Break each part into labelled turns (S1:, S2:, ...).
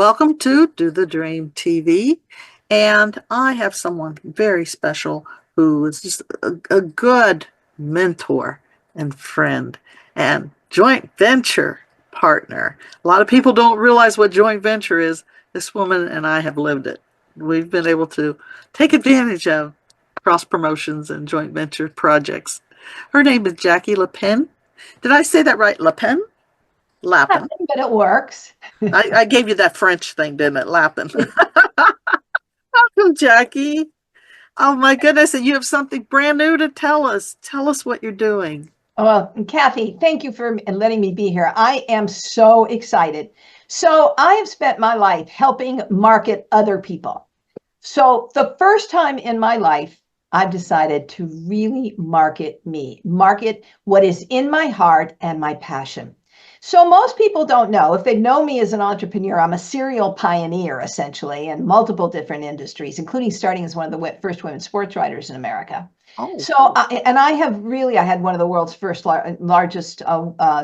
S1: Welcome to Do the Dream TV. And I have someone very special who is just a good mentor and friend and joint venture partner. A lot of people don't realize what joint venture is. This woman and I have lived it. We've been able to take advantage of cross promotions and joint venture projects. Her name is Jackie Lapin. Did I say that right? Lapin? Lapin.
S2: Nothing, but it works.
S1: I gave you that French thing, didn't it? Lapin. Welcome, Jackie. Oh my goodness, and you have something brand new to tell us. Tell us what you're doing.
S2: Well, Kathy, thank you for letting me be here. I am so excited. So I have spent my life helping market other people. So the first time in my life, I've decided to really market me, market what is in my heart and my passion. So most people don't know, if they know me as an entrepreneur, I'm a serial pioneer essentially in multiple different industries, including starting as one of the first women sports writers in America.
S1: Oh,
S2: So, and I had one of the world's first largest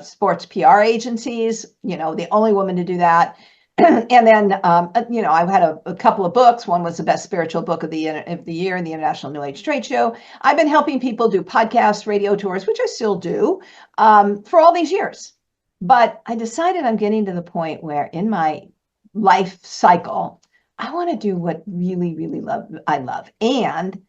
S2: sports PR agencies, the only woman to do that. And then, I've had a couple of books. One was the best spiritual book of the year in the International New Age Trade Show. I've been helping people do podcasts, radio tours, which I still do, for all these years. But I decided I'm getting to the point where in my life cycle, I want to do what really, really I love. And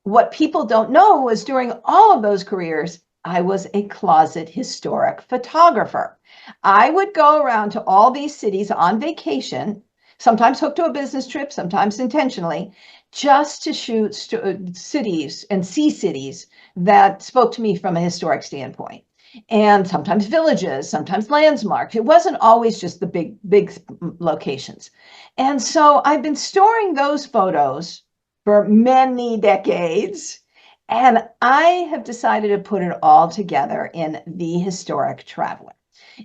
S2: what people don't know is during all of those careers, I was a closet historic photographer. I would go around to all these cities on vacation, sometimes hooked to a business trip, sometimes intentionally, just to shoot cities and see cities that spoke to me from a historic standpoint. And sometimes villages, sometimes landmarks. It wasn't always just the big locations. And so I've been storing those photos for many decades. And I have decided to put it all together in The Historic Traveler.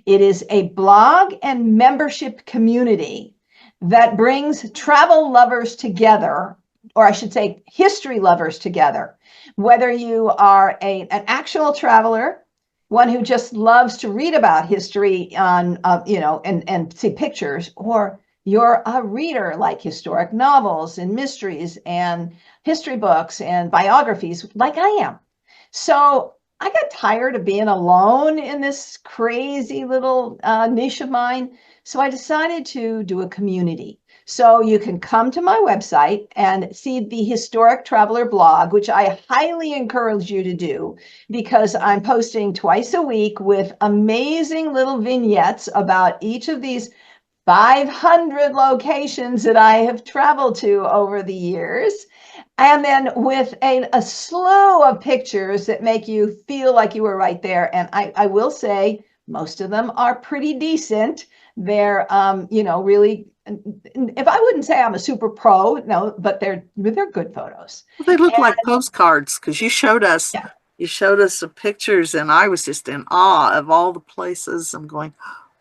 S2: It is a blog and membership community that brings travel lovers together, or I should say history lovers together. Whether you are an actual traveler, one who just loves to read about history and see pictures, or you're a reader like historic novels and mysteries and history books and biographies like I am. So I got tired of being alone in this crazy little niche of mine. So I decided to do a community. So you can come to my website and see the Historic Traveler blog, which I highly encourage you to do because I'm posting twice a week with amazing little vignettes about each of these 500 locations that I have traveled to over the years. And then with a slew of pictures that make you feel like you were right there. And I will say, most of them are pretty decent. They're, really, if I wouldn't say I'm a super pro, no, but they're good photos.
S1: well, they look
S2: And
S1: like postcards because
S2: yeah,
S1: you showed us the pictures, and I was just in awe of all the places. I'm going,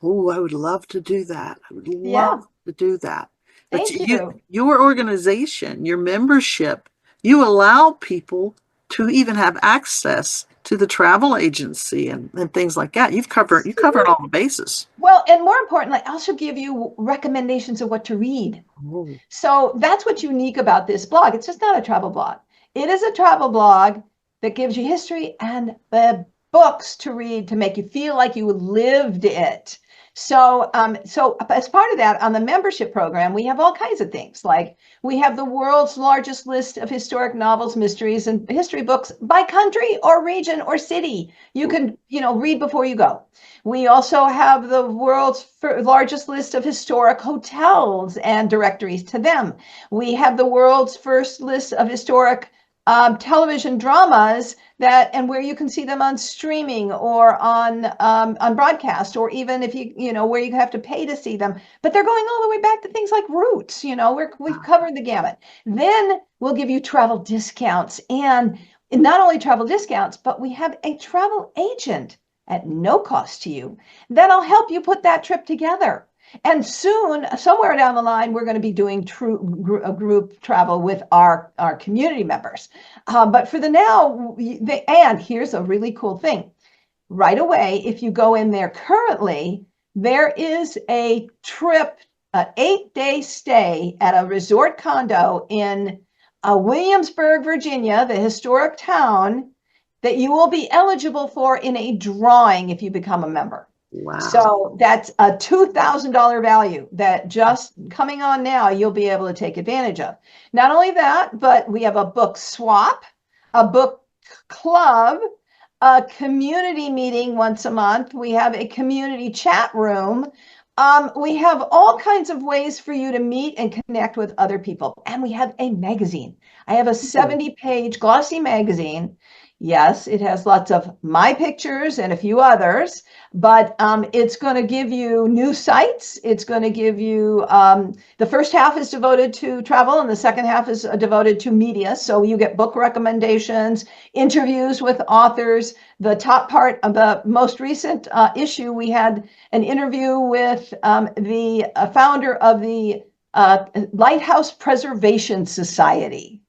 S1: oh, I would love to do that. I would
S2: yeah,
S1: love to do that. But
S2: thank you.
S1: your organization, your membership, you allow people to even have access to the travel agency and things like that. You covered all the bases.
S2: Well, and more importantly, I also give you recommendations of what to read.
S1: Oh,
S2: So that's what's unique about this blog. It's just not a travel blog. It is a travel blog that gives you history and the books to read to make you feel like you lived it. So as part of that, on the membership program, we have all kinds of things. Like we have the world's largest list of historic novels, mysteries, and history books by country or region or city. You can, read before you go. We also have the world's largest list of historic hotels and directories to them. We have the world's first list of historic television dramas and where you can see them on streaming or on broadcast, or even if where you have to pay to see them. But they're going all the way back to things like Roots. We've covered the gamut. Then we'll give you travel discounts, and not only travel discounts, but we have a travel agent at no cost to you that'll help you put that trip together. And soon, somewhere down the line, we're going to be doing group travel with our community members. But for the now, and here's a really cool thing. Right away, if you go in there currently, there is a trip an 8-day stay at a resort condo in Williamsburg, Virginia, the historic town, that you will be eligible for in a drawing if you become a member.
S1: Wow.
S2: So that's a $2,000 value that just coming on now, you'll be able to take advantage of. Not only that, but we have a book swap, a book club, a community meeting once a month. We have a community chat room. We have all kinds of ways for you to meet and connect with other people. And we have a magazine. I have a 70-page glossy magazine. Yes, it has lots of my pictures and a few others, but it's going to give you new sites. It's going to give you the first half is devoted to travel and the second half is devoted to media. So you get book recommendations, interviews with authors. The top part of the most recent issue, we had an interview with the founder of the Lighthouse Preservation Society.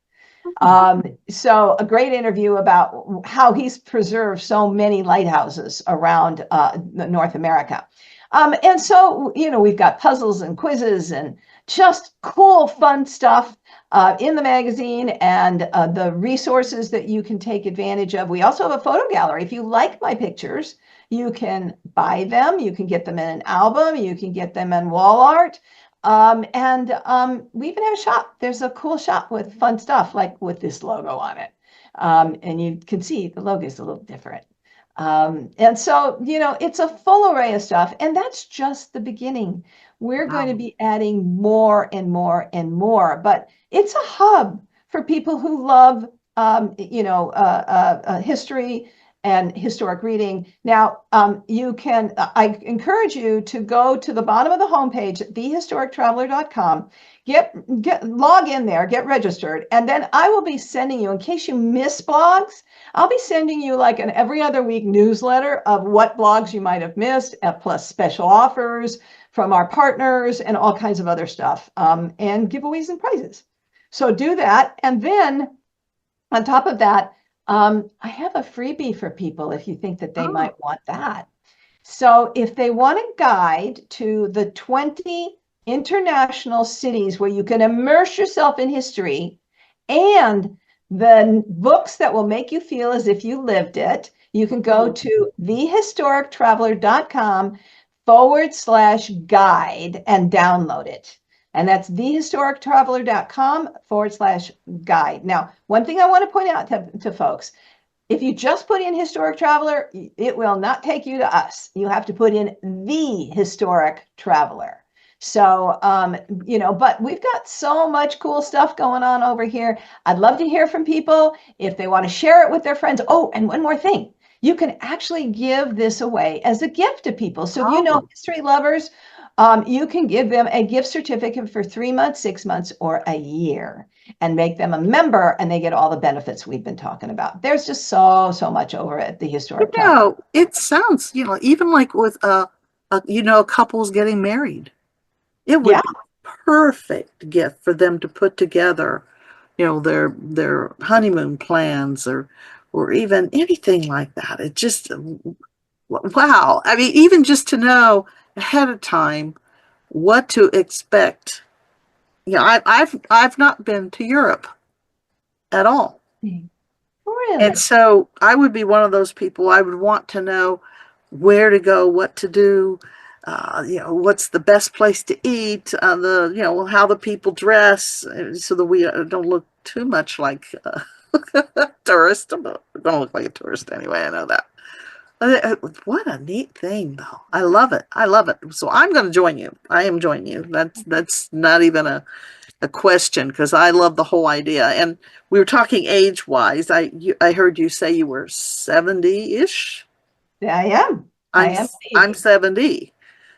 S2: So a great interview about how he's preserved so many lighthouses around North America. And so, we've got puzzles and quizzes and just cool, fun stuff in the magazine and the resources that you can take advantage of. We also have a photo gallery. If you like my pictures, you can buy them. You can get them in an album. You can get them in wall art. And we even have a shop. There's a cool shop with fun stuff, like with this logo on it. And you can see the logo is a little different. And so, it's a full array of stuff. And that's just the beginning. We're going to
S1: Wow.
S2: be adding more and more and more. But it's a hub for people who love, history and historic reading. Now, I encourage you to go to the bottom of the homepage, thehistorictraveler.com, log in there, get registered, and then I will be sending you, in case you miss blogs, I'll be sending you like an every other week newsletter of what blogs you might have missed, plus special offers from our partners and all kinds of other stuff, and giveaways and prizes. So do that. And then on top of that, I have a freebie for people if you think that they
S1: Oh,
S2: might want that. So if they want a guide to the 20 international cities where you can immerse yourself in history and the books that will make you feel as if you lived it, you can go to thehistorictraveler.com/guide and download it. And that's thehistorictraveler.com/guide. Now, one thing I want to point out to folks, if you just put in historic traveler, it will not take you to us. You have to put in the historic traveler. So, but we've got so much cool stuff going on over here. I'd love to hear from people if they want to share it with their friends. Oh, and one more thing. You can actually give this away as a gift to people. So if you know
S1: oh,
S2: history lovers, you can give them a gift certificate for 3 months, 6 months, or a year and make them a member, and they get all the benefits we've been talking about. There's just so much over at the Historic Travel.
S1: it sounds, even like with couples getting married, it would
S2: Yeah.
S1: be perfect gift for them to put together, their honeymoon plans or even anything like that. It just wow. I mean, even just to know ahead of time what to expect. I've not been to Europe at all. And
S2: Really?
S1: so I would be one of those people. I would want to know where to go, what to do, what's the best place to eat, how the people dress, so that we don't look too much like tourists. I'm not going to look like a tourist anyway. I know that. What a neat thing, though. I love it. I love it. So I'm going to join you. I am joining you. That's not even a question because I love the whole idea. And we were talking age wise. I heard you say you were 70-ish.
S2: I am. I
S1: I'm
S2: am
S1: I'm
S2: indeed.
S1: 70.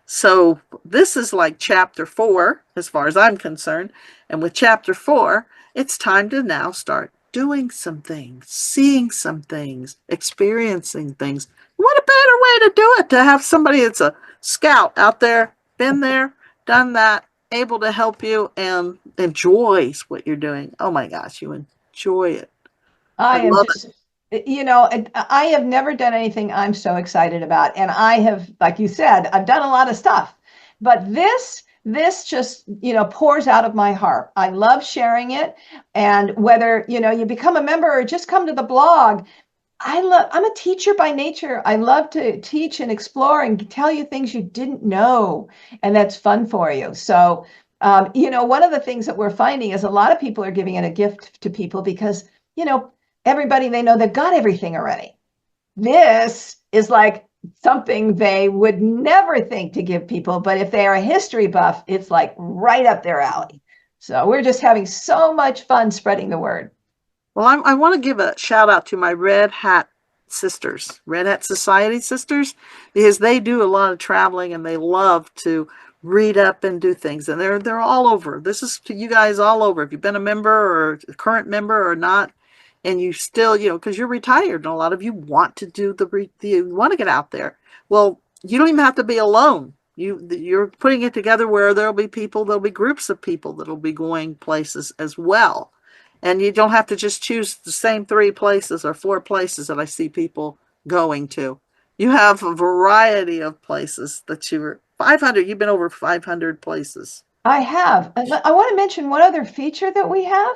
S1: So this is like chapter 4 as far as I'm concerned. And with chapter 4, it's time to now start doing some things, seeing some things, experiencing things. What a better way to do it, to have somebody that's a scout out there, been there, done that, able to help you and enjoys what you're doing. Oh my gosh, you enjoy it. I
S2: I am
S1: love it.
S2: just, I have never done anything I'm so excited about. And I have, like you said, I've done a lot of stuff, but this this just, pours out of my heart. I love sharing it. And whether, you become a member or just come to the blog, I'm a teacher by nature. I love to teach and explore and tell you things you didn't know, and that's fun for you. So, one of the things that we're finding is a lot of people are giving it a gift to people because, everybody they know they've got everything already. This is like something they would never think to give people, but if they are a history buff, it's like right up their alley. So we're just having so much fun spreading the word.
S1: Well, I want to give a shout out to my Red Hat sisters, Red Hat Society sisters, because they do a lot of traveling and they love to read up and do things. And they're all over. This is to you guys all over. If you've been a member or a current member or not, and you still, because you're retired and a lot of you want to do you want to get out there. Well, you don't even have to be alone. You're putting it together where there'll be groups of people that'll be going places as well. And you don't have to just choose the same 3 places or 4 places that I see people going to. You have a variety of places that 500, you've been over 500 places.
S2: I have. I want to mention one other feature that we have.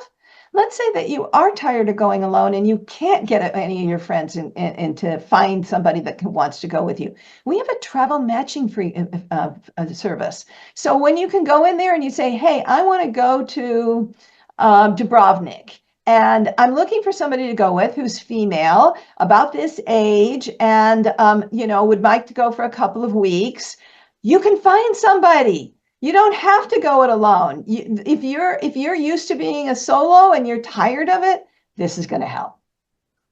S2: Let's say that you are tired of going alone and you can't get any of your friends and to find somebody that wants to go with you. We have a travel matching free service. So when you can go in there and you say, hey, I want to go to Dubrovnik. And I'm looking for somebody to go with who's female, about this age, and would like to go for a couple of weeks. You can find somebody. You don't have to go it alone. If you're used to being a solo and you're tired of it, this is going to help.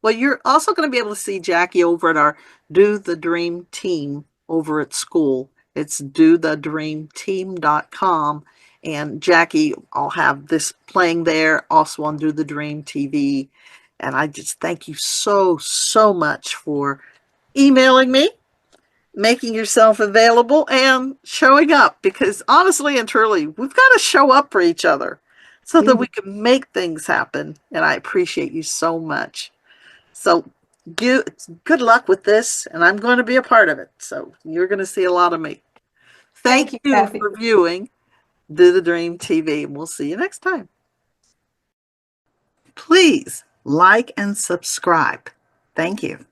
S1: Well, you're also going to be able to see Jackie over at our Do the Dream team over at school. It's dothedreamteam.com. And Jackie, I'll have this playing there also on Do the Dream TV. And I just thank you so, so much for emailing me, making yourself available, and showing up, because honestly and truly, we've got to show up for each other so that we can make things happen. And I appreciate you so much. So good luck with this, and I'm going to be a part of it. So you're going to see a lot of me.
S2: Thank
S1: Thank
S2: you,
S1: you
S2: Kathy.
S1: for viewing Do the Dream TV, and we'll see you next time. Please like and subscribe. Thank you.